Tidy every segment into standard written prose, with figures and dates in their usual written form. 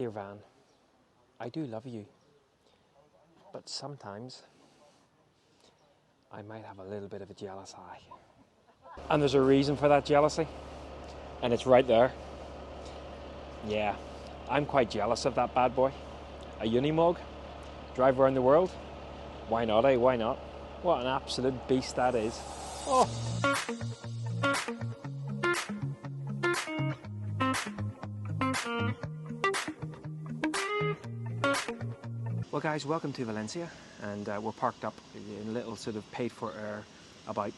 Dear Van, I do love you, but sometimes I might have a little bit of a jealous eye. And there's a reason for that jealousy, and it's right there. Yeah, I'm quite jealous of that bad boy. A Unimog, drive around the world. Why not, eh? Why not? What an absolute beast that is. Oh! Well guys, welcome to Valencia, and we're parked up in a little sort of paid for about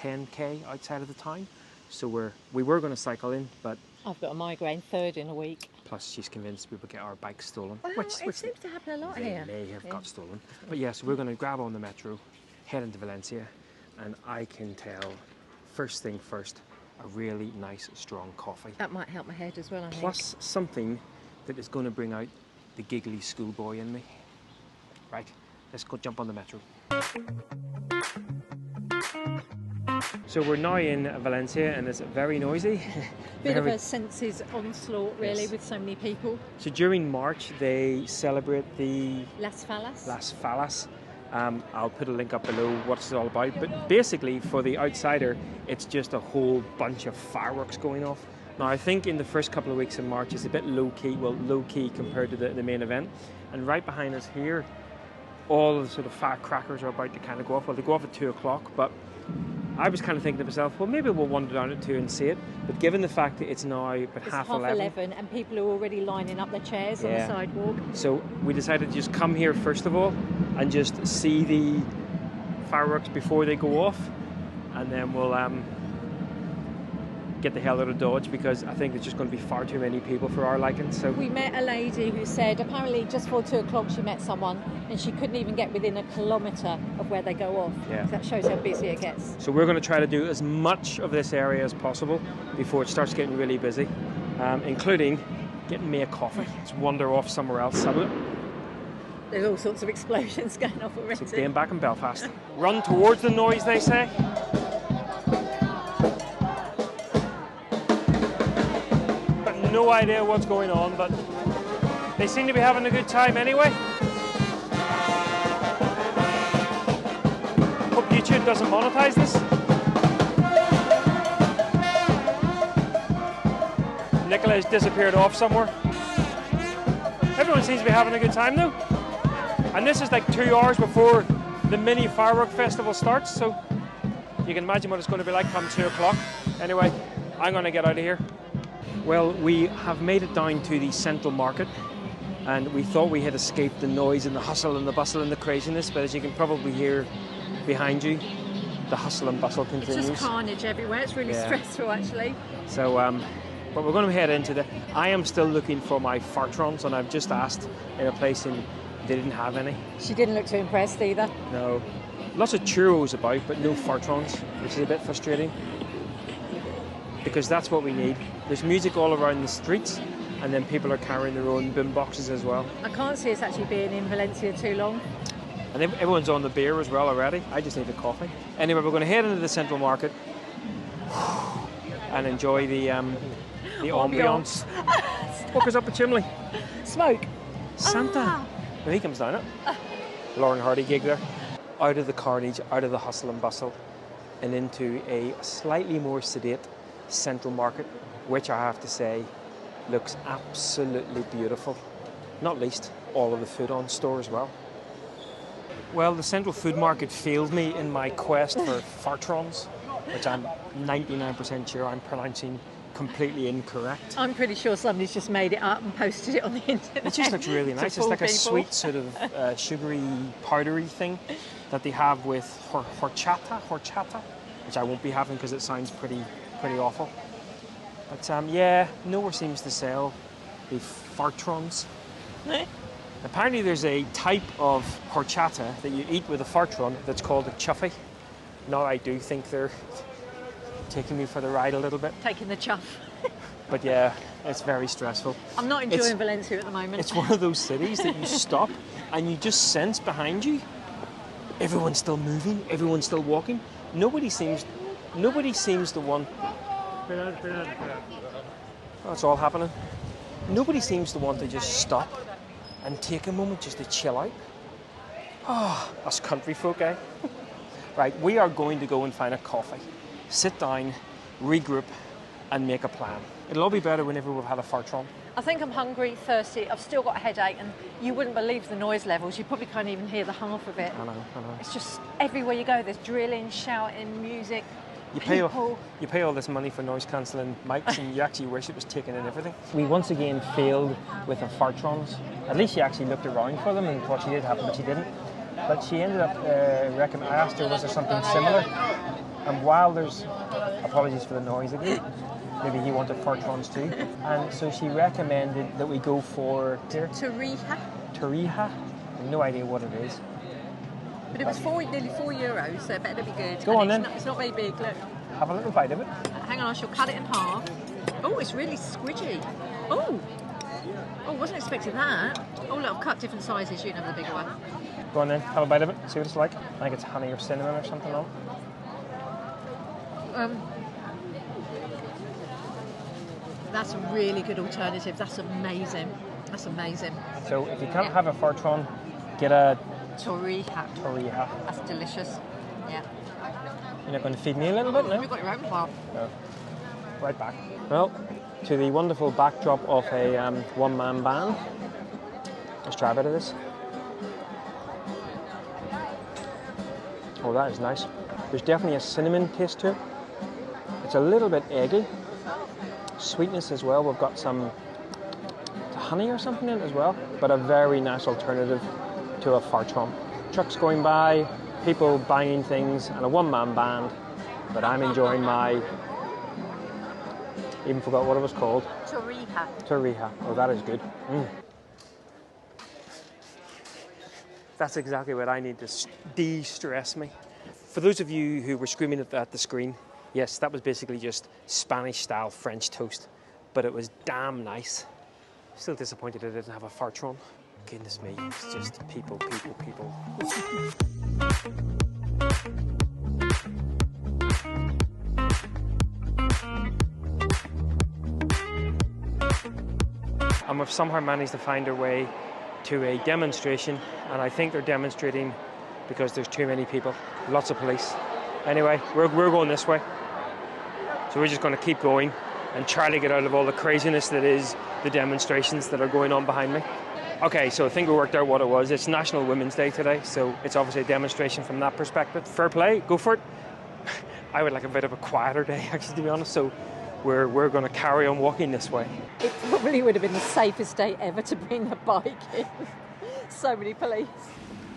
10k outside of the town. So we were going to cycle in, but I've got a migraine, third in a week. Plus she's convinced we would get our bikes stolen. Well, it seems to happen a lot here. They may have got stolen. But yeah, so we're going to grab on the metro, head into Valencia, and I can tell, first thing first, a really nice strong coffee. That might help my head as well, I think. Plus something that is going to bring out the giggly schoolboy in me. Right, let's go jump on the metro. So we're now in Valencia and it's very noisy. Bit of a senses onslaught really, Yes. with so many people. So during March they celebrate the Las Fallas. I'll put a link up below what it's all about. But basically for the outsider, it's just a whole bunch of fireworks going off. Now I think in the first couple of weeks in March it's a bit low-key, well low-key compared to the main event. And right behind us here, all the sort of firecrackers are about to kind of go off. Well, they go off at 2 o'clock, but I was kind of thinking to myself, well, maybe we'll wander down at 2 and see it. But given the fact that it's now about half 11 and people are already lining up their chairs on the sidewalk. So we decided to just come here first of all and just see the fireworks before they go off, and then we'll get the hell out of Dodge, because I think there's just going to be far too many people for our liking. So we met a lady who said apparently just before 2 o'clock she met someone and she couldn't even get within a kilometre of where they go off. Yeah. So that shows how busy it gets. So we're going to try to do as much of this area as possible before it starts getting really busy, including getting me a coffee. Let's wander off somewhere else. There's all sorts of explosions going off already. So being back in Belfast. Run towards the noise, they say. No idea what's going on, but they seem to be having a good time anyway. Hope YouTube doesn't monetize this. Nicola has disappeared off somewhere. Everyone seems to be having a good time though. And this is like 2 hours before the mini firework festival starts, so you can imagine what it's going to be like come 2 o'clock. Anyway, I'm going to get out of here. Well, we have made it down to the central market, and we thought we had escaped the noise and the hustle and the bustle and the craziness, but as you can probably hear behind you, the hustle and bustle continues. It's just carnage everywhere. It's really stressful, actually. So, but we're going to head into I am still looking for my fartrons, and I've just asked in a place and they didn't have any. She didn't look too impressed either. No. Lots of churros about, but no fartrons, which is a bit frustrating, because that's what we need. There's music all around the streets, and then people are carrying their own boom boxes as well. I can't see us actually being in Valencia too long. And everyone's on the beer as well already. I just need a coffee. Anyway, we're going to head into the central market and enjoy the ambience. Walkers up the chimney. Smoke. Santa. Well, he comes down it. Lauren Hardy gig there. Out of the carnage, out of the hustle and bustle, and into a slightly more sedate central market, which I have to say looks absolutely beautiful. Not least all of the food on store as well. Well, the central food market failed me in my quest for fartrons, which I'm 99% sure I'm pronouncing completely incorrect. I'm pretty sure somebody's just made it up and posted it on the internet. It just looks really nice. It's like a sweet sort of sugary, powdery thing that they have with horchata, which I won't be having because it sounds pretty awful. But yeah, nowhere seems to sell the fartrons. Apparently there's a type of horchata that you eat with a fartron that's called a chuffy. Now I do think they're taking me for the ride a little bit. Taking the chuff. But yeah, it's very stressful. I'm not enjoying Valencia at the moment. It's one of those cities that you stop and you just sense behind you, everyone's still moving, everyone's still walking. Nobody seems to want... Oh, it's all happening. Nobody seems to want to just stop and take a moment just to chill out. Oh, us country folk, eh? Right, we are going to go and find a coffee, sit down, regroup, and make a plan. It'll all be better whenever we've had a fartron. I think I'm hungry, thirsty, I've still got a headache, and you wouldn't believe the noise levels. You probably can't even hear the half of it. I know. It's just everywhere you go, there's drilling, shouting, music, You people. pay all this money for noise cancelling mics, and you actually wish it was taken in everything. We once again failed with the fartrons. At least she actually looked around for them and thought she did have them, but she didn't. But she ended up I asked her, was there something similar? And while there's, apologies for the noise again, maybe he wanted fartrons too. And so she recommended that we go for Tariha. Tariha. No idea what it is. But it was nearly €4, so it better be good. Go on then. It's not very big, look. Have a little bite of it. Hang on, I shall cut it in half. Oh, it's really squidgy. Oh, wasn't expecting that. Oh, look, I've cut different sizes. You can have the bigger one. Go on then, have a bite of it, see what it's like. I think it's honey or cinnamon or something on it. That's a really good alternative. That's amazing. So if you can't have a fartron, get a Tariha. That's delicious. Yeah. You're not going to feed me a little bit, no? You've got your own bar. No. Right back. Well, to the wonderful backdrop of a one-man band. Let's try a bit of this. Oh, that is nice. There's definitely a cinnamon taste to it. It's a little bit eggy. Sweetness as well. We've got some honey or something in it as well, but a very nice alternative to a fartron. Trucks going by, people buying things, and a one-man band. But I'm enjoying my... Even forgot what it was called. Tariha. Oh, that is good. That's exactly what I need to de-stress me. For those of you who were screaming at the screen, yes, that was basically just Spanish-style French toast, but it was damn nice. Still disappointed I didn't have a fartron. Goodness me, it's just people. And we've somehow managed to find our way to a demonstration, and I think they're demonstrating because there's too many people, lots of police. Anyway, we're going this way. So we're just going to keep going and try to get out of all the craziness that is the demonstrations that are going on behind me. Okay, so I think we worked out what it was. It's National Women's Day today, so it's obviously a demonstration from that perspective. Fair play, go for it. I would like a bit of a quieter day, actually, to be honest, so we're going to carry on walking this way. It probably would have been the safest day ever to bring a bike in. So many police.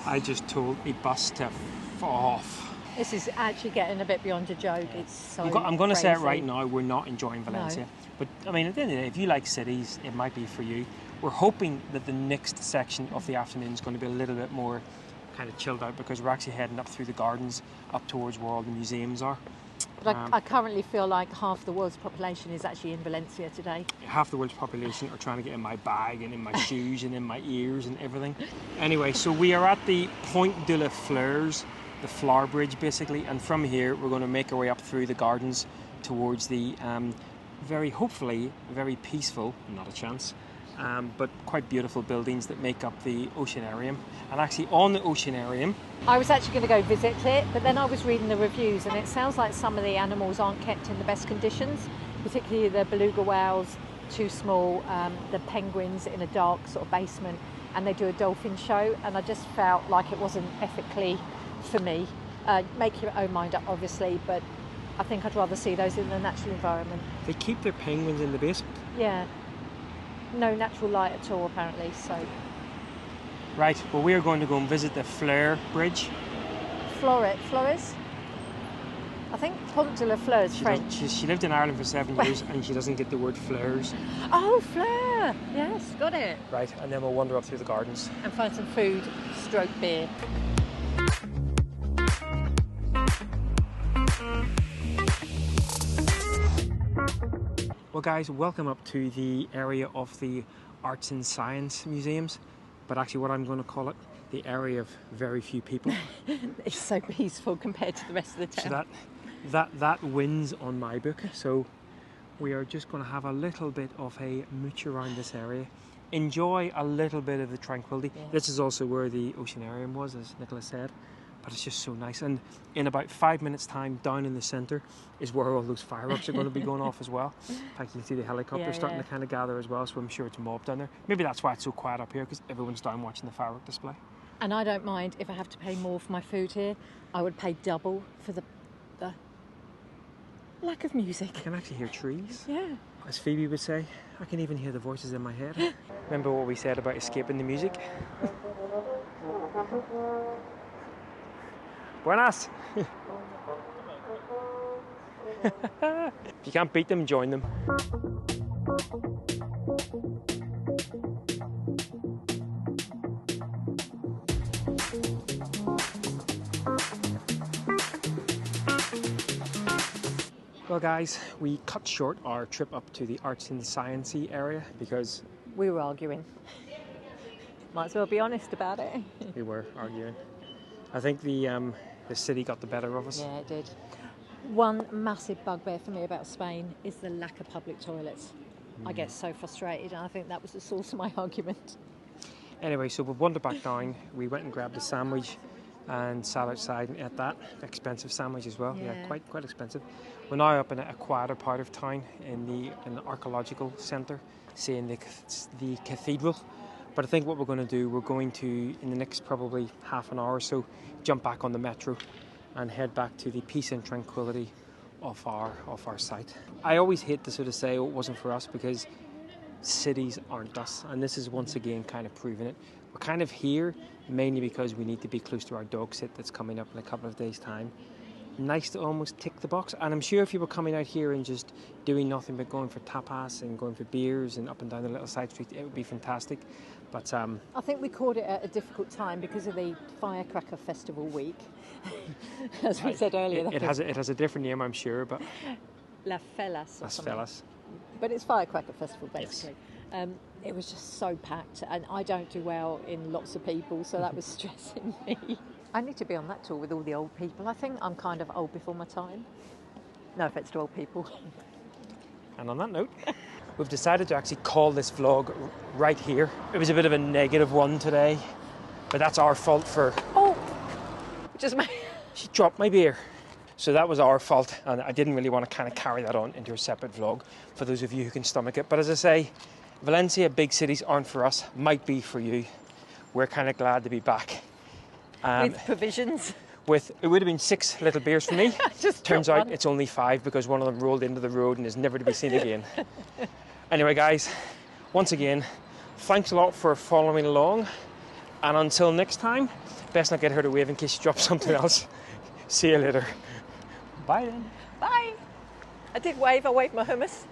I just told a bus to f off. This is actually getting a bit beyond a joke. It's so I'm going to crazy. say it right now, we're not enjoying Valencia. No. But, I mean, at the end of the day, if you like cities, it might be for you. We're hoping that the next section of the afternoon is going to be a little bit more kind of chilled out because we're actually heading up through the gardens, up towards where all the museums are. But I currently feel like half the world's population is actually in Valencia today. Half the world's population are trying to get in my bag and in my shoes and in my ears and everything. Anyway, so we are at the Point de la Fleurs, the flower bridge basically, and from here we're going to make our way up through the gardens towards the hopefully very peaceful, not a chance, but quite beautiful buildings that make up the Oceanarium. And actually on the Oceanarium, I was actually going to go visit it, but then I was reading the reviews and it sounds like some of the animals aren't kept in the best conditions, particularly the beluga whales, too small, the penguins in a dark sort of basement, and they do a dolphin show, and I just felt like it wasn't ethically for me. Make your own mind up obviously, but I think I'd rather see those in the natural environment. They keep their penguins in the basement? Yeah. No natural light at all apparently, so. Right, well we are going to go and visit the Fleur Bridge. Flores? I think Pont de la Fleurs, French. She lived in Ireland for 7 years and she doesn't get the word fleurs. Oh, Fleur! Yes, got it. Right, and then we'll wander up through the gardens. And find some food, stroke beer. Well guys, welcome up to the area of the Arts and Science Museums, but actually what I'm going to call it, the area of very few people. It's so peaceful compared to the rest of the town. So that wins on my book. So we are just going to have a little bit of a mooch around this area. Enjoy a little bit of the tranquility. Yeah. This is also where the oceanarium was, as Nicola said. But it's just so nice. And in about 5 minutes' time, down in the centre is where all those fireworks are going to be going off as well. In fact, you can see the helicopters starting to kind of gather as well, so I'm sure it's mobbed down there. Maybe that's why it's so quiet up here, because everyone's down watching the firework display. And I don't mind if I have to pay more for my food here. I would pay double for the lack of music. I can actually hear trees. Yeah. As Phoebe would say, I can even hear the voices in my head. Remember what we said about escaping the music? Buenas! If you can't beat them, join them. Well guys, we cut short our trip up to the arts and sciencey area because we were arguing. Might as well be honest about it. We were arguing. I think the city got the better of us. Yeah, it did. One massive bugbear for me about Spain is the lack of public toilets. I get so frustrated, and I think that was the source of my argument. Anyway, so we wandered back down. We went and grabbed a sandwich and sat outside and ate that. Expensive sandwich as well. Yeah, quite expensive. We're now up in a quieter part of town in the archaeological centre, seeing the cathedral. But I think what we're going to do, we're going to, in the next probably half an hour or so, jump back on the metro and head back to the peace and tranquility of our site. I always hate to sort of say, oh, it wasn't for us, because cities aren't us, and this is once again kind of proving it. We're kind of here mainly because we need to be close to our dog sit that's coming up in a couple of days' time. Nice to almost tick the box, and I'm sure if you were coming out here and just doing nothing but going for tapas and going for beers and up and down the little side street, it would be fantastic. But I think we caught it at a difficult time because of the Firecracker Festival week, as we said earlier. It has a different name, I'm sure, but Fallas. Las Fallas. But it's Firecracker Festival basically. Yes. It was just so packed, and I don't do well in lots of people, so that was stressing me. I need to be on that tour with all the old people. I think I'm kind of old before my time. No offence to old people. And on that note, we've decided to actually call this vlog right here. It was a bit of a negative one today, but that's our fault for... Oh! Just my... She dropped my beer. So that was our fault, and I didn't really want to kind of carry that on into a separate vlog for those of you who can stomach it. But as I say, Valencia, big cities aren't for us, might be for you. We're kind of glad to be back. With provisions. It would have been 6 little beers for me. Turns out it's only 5 because one of them rolled into the road and is never to be seen again. Anyway, guys, once again, thanks a lot for following along. And until next time, best not get her to wave in case she drops something else. See you later. Bye then. Bye. I did wave. I waved my hummus.